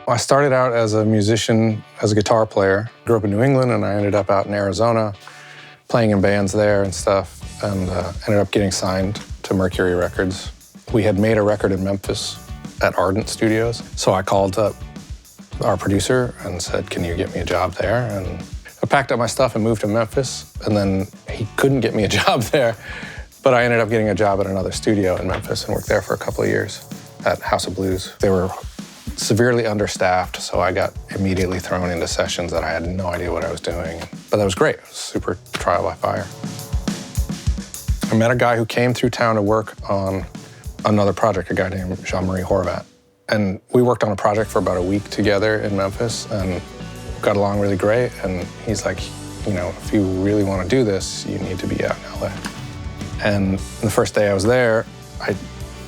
I started out as a musician, as a guitar player. Grew up in New England, and I ended up out in Arizona, playing in bands there and stuff, and ended up getting signed to Mercury Records. We had made a record in Memphis at Ardent Studios, so I called up our producer and said, can you get me a job there? And I packed up my stuff and moved to Memphis, and then he couldn't get me a job there, but I ended up getting a job at another studio in Memphis and worked there for a couple of years at House of Blues. They were severely understaffed, so I got immediately thrown into sessions that I had no idea what I was doing. But that was great. It was super trial by fire. I met a guy who came through town to work on another project, a guy named Jean-Marie Horvat. And we worked on a project for about a week together in Memphis and got along really great. And he's like, you know, if you really want to do this, you need to be out in LA. And the first day I was there, I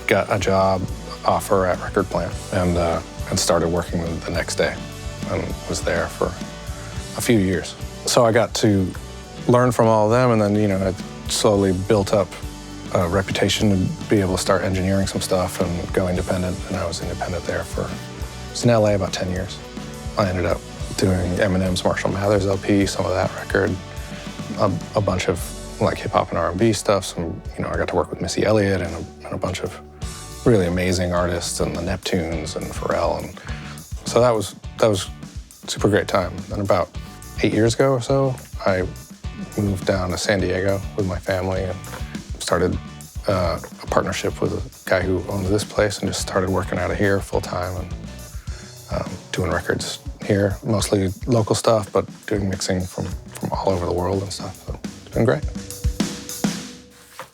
got a job offer at Record Plant and started working the next day and was there for a few years. So I got to learn from all of them, and then, you know, I slowly built up a reputation to be able to start engineering some stuff and go independent, and I was independent there I was in LA about 10 years. I ended up doing Eminem's Marshall Mathers LP, some of that record, a bunch of like hip hop and R&B stuff. Some, you know, I got to work with Missy Elliott and a bunch of really amazing artists, and the Neptunes and Pharrell, and so that was super great time. And about 8 years ago or so, I moved down to San Diego with my family and started a partnership with a guy who owns this place, and just started working out of here full time and doing records here, mostly local stuff, but doing mixing from all over the world and stuff. So it's been great.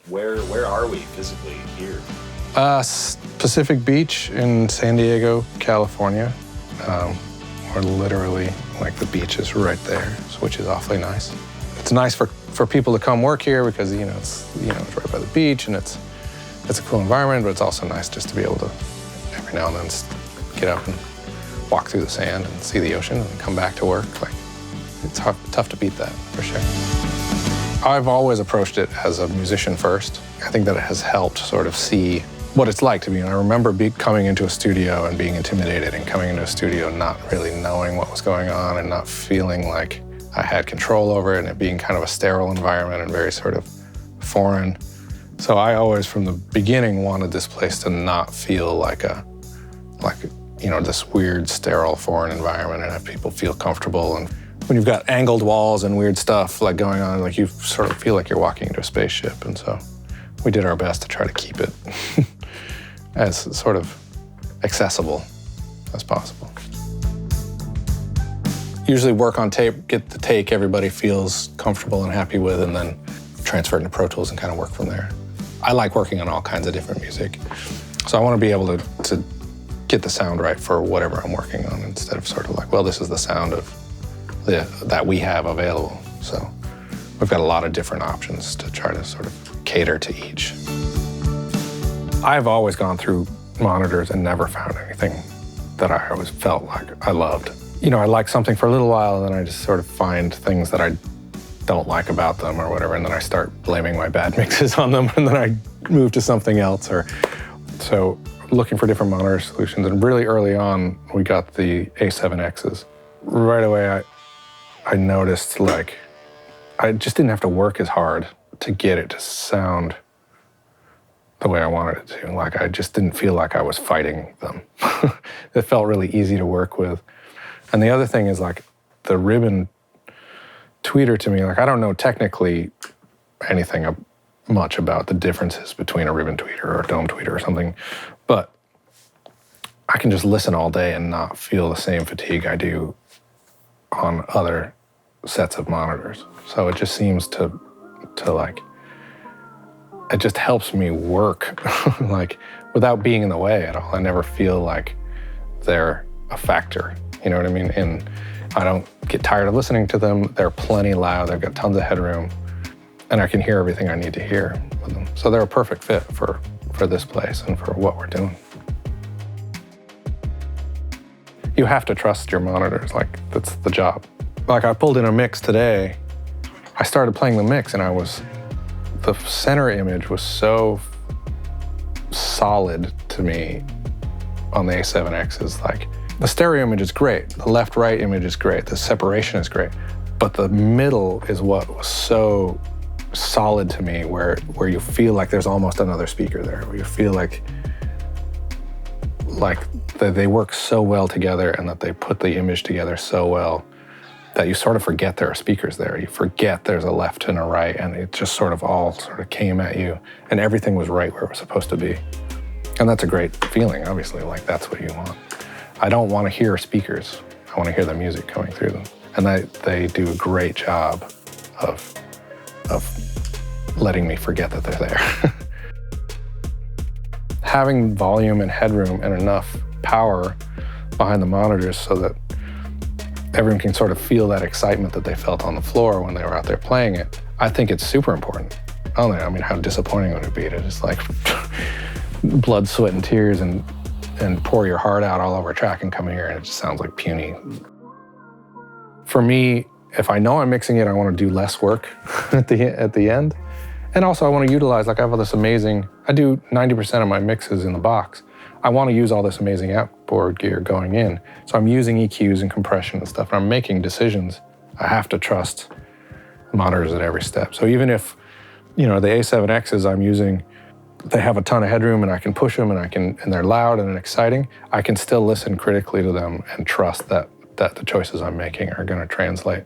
Where are we physically here? Pacific Beach in San Diego, California. We're literally, like, the beach is right there, which is awfully nice. It's nice for people to come work here because, you know, it's right by the beach, and it's a cool environment, but it's also nice just to be able to every now and then get up and walk through the sand and see the ocean and come back to work. Like, it's tough to beat that, for sure. I've always approached it as a musician first. I think that it has helped sort of see what it's like to be. And I remember coming into a studio and being intimidated, and coming into a studio not really knowing what was going on and not feeling like I had control over it, and it being kind of a sterile environment and very sort of foreign. So I always, from the beginning, wanted this place to not feel like you know, this weird, sterile, foreign environment, and have people feel comfortable. And when you've got angled walls and weird stuff like going on, like, you sort of feel like you're walking into a spaceship. And so we did our best to try to keep it as sort of accessible as possible. Usually work on tape, get the take everybody feels comfortable and happy with, and then transfer it into Pro Tools and kind of work from there. I like working on all kinds of different music, so I want to be able to get the sound right for whatever I'm working on, instead of sort of like, well, this is the sound of that we have available. So we've got a lot of different options to try to sort of cater to each. I've always gone through monitors and never found anything that I always felt like I loved. You know, I like something for a little while, and then I just sort of find things that I don't like about them or whatever, and then I start blaming my bad mixes on them, and then I move to something else. So looking for different monitor solutions, and really early on, we got the A7Xs. Right away, I noticed, like, I just didn't have to work as hard to get it to sound the way I wanted it to. Like, I just didn't feel like I was fighting them. It felt really easy to work with. And the other thing is, like, the ribbon tweeter to me, like, I don't know technically anything much about the differences between a ribbon tweeter or a dome tweeter or something, but I can just listen all day and not feel the same fatigue I do on other sets of monitors. So it just seems to like, it just helps me work like, without being in the way at all. I never feel like they're a factor, you know what I mean? And I don't get tired of listening to them. They're plenty loud, they've got tons of headroom, and I can hear everything I need to hear with them. So they're a perfect fit for this place and for what we're doing. You have to trust your monitors, like, that's the job. Like, I pulled in a mix today. I started playing the mix, and the center image was so solid to me on the A7Xs. Like, The stereo image is great. The left-right image is great. The separation is great. But the middle is what was so solid to me, where you feel like there's almost another speaker there, where you feel like they work so well together and that they put the image together so well that you sort of forget there are speakers there. You forget there's a left and a right, and it just sort of all sort of came at you, and everything was right where it was supposed to be. And that's a great feeling, obviously, like that's what you want. I don't want to hear speakers. I want to hear the music coming through them. And they do a great job of letting me forget that they're there. Having volume and headroom and enough power behind the monitors so that everyone can sort of feel that excitement that they felt on the floor when they were out there playing it, I think it's super important. I mean, how disappointing would it be to just like blood, sweat, and tears and pour your heart out all over a track and come here and it just sounds like puny. For me, if I know I'm mixing it, I want to do less work at the end. And also I want to utilize, like I have all this amazing, I do 90% of my mixes in the box. I want to use all this amazing outboard gear going in. So I'm using EQs and compression and stuff, and I'm making decisions. I have to trust monitors at every step. So even if, the A7Xs I'm using, they have a ton of headroom and I can push them and they're loud and exciting, I can still listen critically to them and trust that the choices I'm making are going to translate.